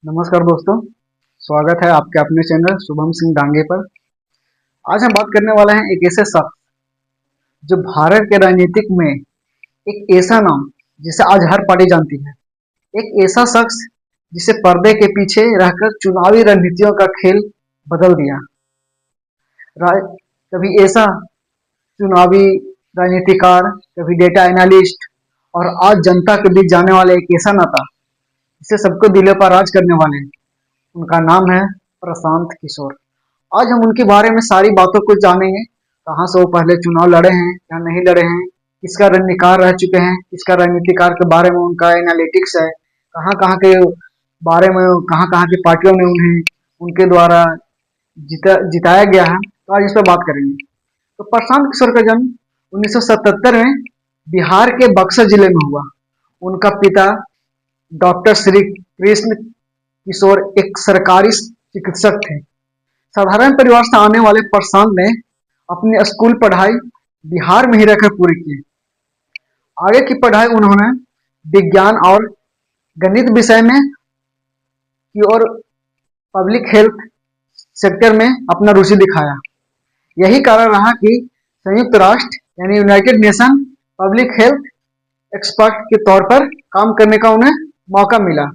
नमस्कार दोस्तों, स्वागत है आपके अपने चैनल शुभम सिंह डांगे पर। आज हम बात करने वाले हैं एक ऐसे शख्स जो भारत के राजनीतिक में एक ऐसा नाम जिसे आज हर पार्टी जानती है। एक ऐसा शख्स जिसे पर्दे के पीछे रहकर चुनावी रणनीतियों का खेल बदल दिया। रा- कभी ऐसा चुनावी राजनीतिकार, कभी डेटा एनालिस्ट और आज जनता के बीच जाने वाले एक ऐसा नेता जिसे सबको दिलों पर राज करने वाले हैं। उनका नाम है प्रशांत किशोर। आज हम उनके बारे में सारी बातों को जानेंगे। कहाँ से वो पहले चुनाव लड़े हैं या नहीं लड़े हैं, किसका रणनीतिकार रह चुके हैं, किसका रणनीतिकार के बारे में उनका एनालिटिक्स है, कहाँ कहाँ के बारे में, कहाँ कहाँ की पार्टियों ने उन्हें उनके द्वारा जिताया गया है। तो आज इस पर बात करेंगे। तो प्रशांत किशोर का जन्म 1977 में बिहार के बक्सर जिले में हुआ। उनका पिता डॉक्टर श्री कृष्ण किशोर एक सरकारी चिकित्सक थे। साधारण परिवार से आने वाले प्रशांत ने अपनी स्कूल पढ़ाई बिहार में ही रहकर पूरी की। आगे की पढ़ाई उन्होंने विज्ञान और गणित विषय में की और पब्लिक हेल्थ सेक्टर में अपना रुचि दिखाया। यही कारण रहा कि संयुक्त राष्ट्र यानी United nation public health expert के तौर पर काम करने का उन्हें मौका मिला।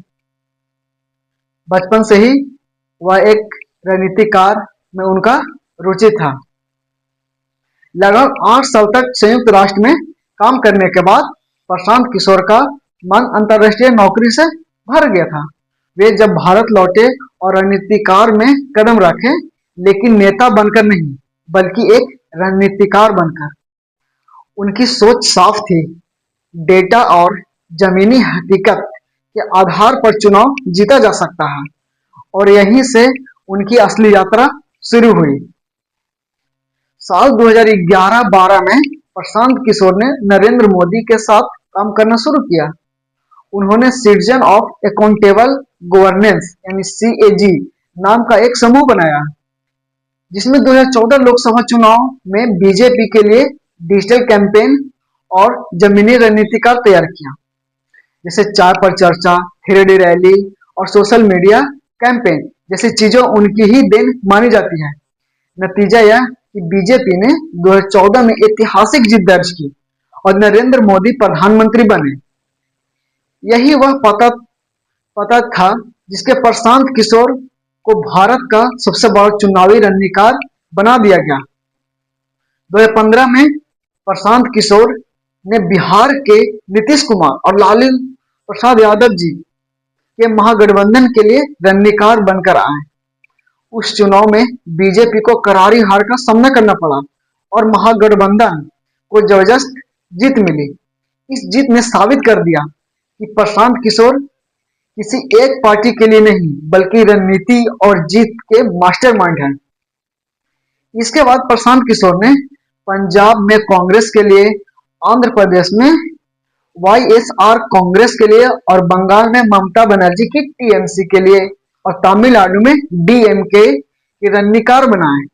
बचपन से ही वह एक रणनीतिकार में उनका रुचि था। लगभग 8 साल तक संयुक्त राष्ट्र में काम करने के बाद प्रशांत किशोर का मन अंतर्राष्ट्रीय नौकरी से भर गया था। वे जब भारत लौटे और रणनीतिकार में कदम रखे, लेकिन नेता बनकर नहीं बल्कि एक रणनीतिकार बनकर। उनकी सोच साफ थी, डेटा और जमीनी हकीकत के आधार पर चुनाव जीता जा सकता है, और यहीं से उनकी असली यात्रा शुरू हुई। साल 2011-12 में प्रशांत किशोर ने नरेंद्र मोदी के साथ काम करना शुरू किया। उन्होंने सिटीजन ऑफ अकाउंटेबल गवर्नेंस यानी CAG नाम का एक समूह बनाया, जिसमें 2014 लोकसभा चुनाव में बीजेपी के लिए डिजिटल कैंपेन और जमीनी रणनीतिकार तैयार किया, जैसे चाय पर चर्चा, 3D रैली और सोशल मीडिया कैंपेन जैसी चीजों उनकी ही देन मानी जाती है। नतीजा यह कि बीजेपी ने 2014 में ऐतिहासिक जीत दर्ज की और नरेंद्र मोदी प्रधानमंत्री बने। यही वह पता था जिसके प्रशांत किशोर को भारत का सबसे बड़ा चुनावी रणनीतिकार बना दिया गया। 2015 में प्रशांत किशोर ने बिहार के नीतीश कुमार और लालू प्रसाद यादव जी के महागठबंधन के लिए रणनीतिकार बनकर आए। उस चुनाव में बीजेपी को करारी हार का सामना करना पड़ा और महागठबंधन को जबरदस्त जीत मिली। इस जीत ने साबित कर दिया कि प्रशांत किशोर किसी एक पार्टी के लिए नहीं बल्कि रणनीति और जीत के मास्टरमाइंड हैं। इसके बाद प्रशांत किशोर ने पंजाब में कांग्रेस के लिए, आंध्र प्रदेश में YSR कांग्रेस के लिए और बंगाल में ममता बनर्जी की TMC के लिए और तमिलनाडु में DMK के रणनीतिकार बनाए।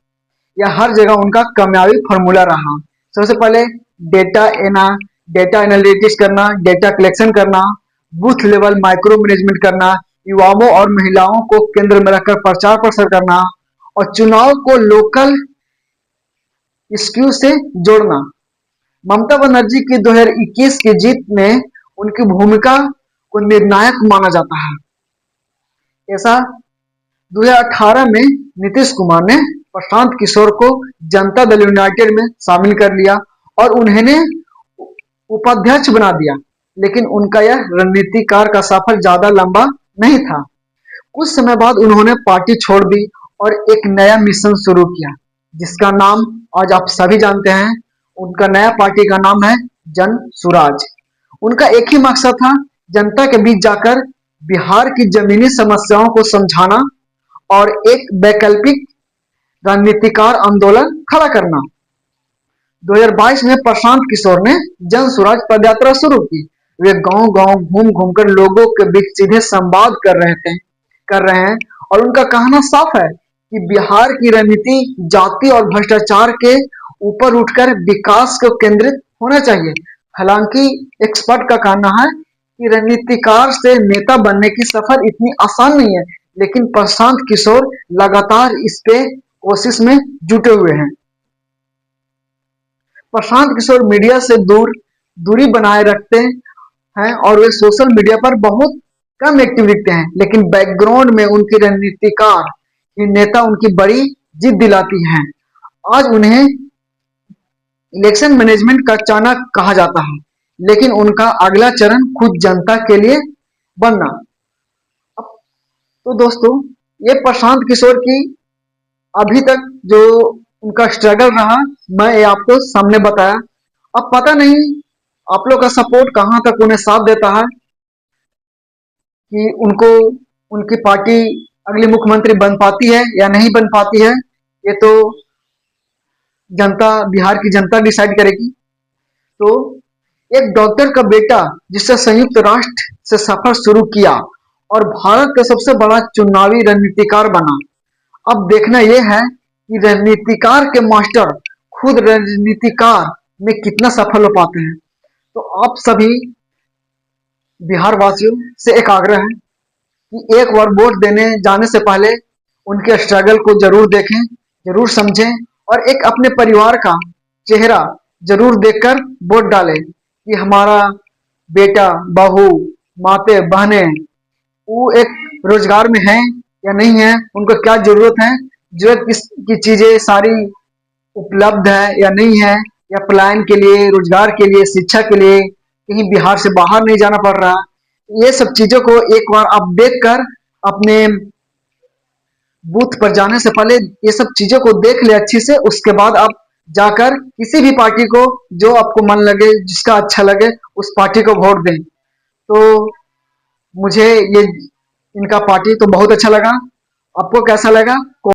यह हर जगह उनका कामयाबी फॉर्मूला रहा। सबसे पहले डेटा एनालिटिक्स करना, डेटा कलेक्शन करना, बूथ लेवल माइक्रो मैनेजमेंट करना, युवाओं और महिलाओं को केंद्र में रखकर प्रचार प्रसार करना और चुनाव को लोकल इश्यू से जोड़ना। ममता बनर्जी की 2021 की जीत में उनकी भूमिका को निर्णायक माना जाता है। ऐसा 2018 में नीतीश कुमार ने प्रशांत किशोर को जनता दल यूनाइटेड में शामिल कर लिया और उन्हें उपाध्यक्ष बना दिया, लेकिन उनका यह रणनीतिकार का सफर ज्यादा लंबा नहीं था। कुछ समय बाद उन्होंने पार्टी छोड़ दी और एक नया मिशन शुरू किया, जिसका नाम आज आप सभी जानते हैं। उनका नया पार्टी का नाम है जन सुराज। उनका एक ही मकसद था, जनता के बीच जाकर बिहार की जमीनी समस्याओं को समझाना और एक वैकल्पिक रणनीतिकार आंदोलन खड़ा करना। 2022 में प्रशांत किशोर ने जन सुराज पदयात्रा शुरू की। वे गांव-गांव घूम-घूमकर लोगों के बीच सीधे संवाद कर रहे हैं और उनका कहना साफ है कि बिहार की रणनीति जाति और भ्रष्टाचार के ऊपर उठकर विकास को केंद्रित होना चाहिए। हालांकि एक्सपर्ट का कहना है कि रणनीतिकार से नेता बनने की सफर इतनी आसान नहीं है, लेकिन प्रशांत किशोर लगातार इस पे कोशिश में जुटे हुए हैं। प्रशांत किशोर मीडिया से दूरी बनाए रखते हैं और वे सोशल मीडिया पर बहुत कम एक्टिव दिखते हैं, लेकिन बैकग्राउंड में उनकी रणनीतिकार ये नेता उनकी बड़ी जीत दिलाती हैं। आज उन्हें इलेक्शन मैनेजमेंट का चाणक्य कहा जाता है, लेकिन उनका अगला चरण खुद जनता के लिए बनना। अब तो दोस्तों, ये प्रशांत किशोर की अभी तक जो उनका स्ट्रगल रहा, मैं ये आपको सामने बताया। अब पता नहीं आप लोग का सपोर्ट कहाँ तक उन्हें साथ देता है कि उनको उनकी पार्टी अगली मुख्यमंत्री बन पाती है या नहीं बन पाती है, ये तो जनता, बिहार की जनता डिसाइड करेगी। तो एक डॉक्टर का बेटा जिससे संयुक्त राष्ट्र से सफर शुरू किया और भारत का सबसे बड़ा चुनावी रणनीतिकार बना। अब देखना यह है कि रणनीतिकार के मास्टर खुद रणनीतिकार में कितना सफल हो पाते हैं। तो आप सभी बिहार वासियों से एक आग्रह है कि एक बार वोट देने जाने से पहले उनके स्ट्रगल को जरूर देखें, जरूर समझें और एक अपने परिवार का चेहरा जरूर देखकर वोट डालें कि हमारा बेटा, बहू, माते, बहने वो एक रोजगार में है या नहीं है, उनको क्या जरूरत है, जरूरत की चीजें सारी उपलब्ध है या नहीं है, या पलायन के लिए, रोजगार के लिए, शिक्षा के लिए कहीं बिहार से बाहर नहीं जाना पड़ रहा। ये सब चीजों को एक बार आप देखकर अपने बूथ पर जाने से पहले ये सब चीजों को देख ले अच्छी से, उसके बाद आप जाकर किसी भी पार्टी को जो आपको मन लगे, जिसका अच्छा लगे, उस पार्टी को वोट दें। तो मुझे ये इनका पार्टी तो बहुत अच्छा लगा। आपको कैसा लगा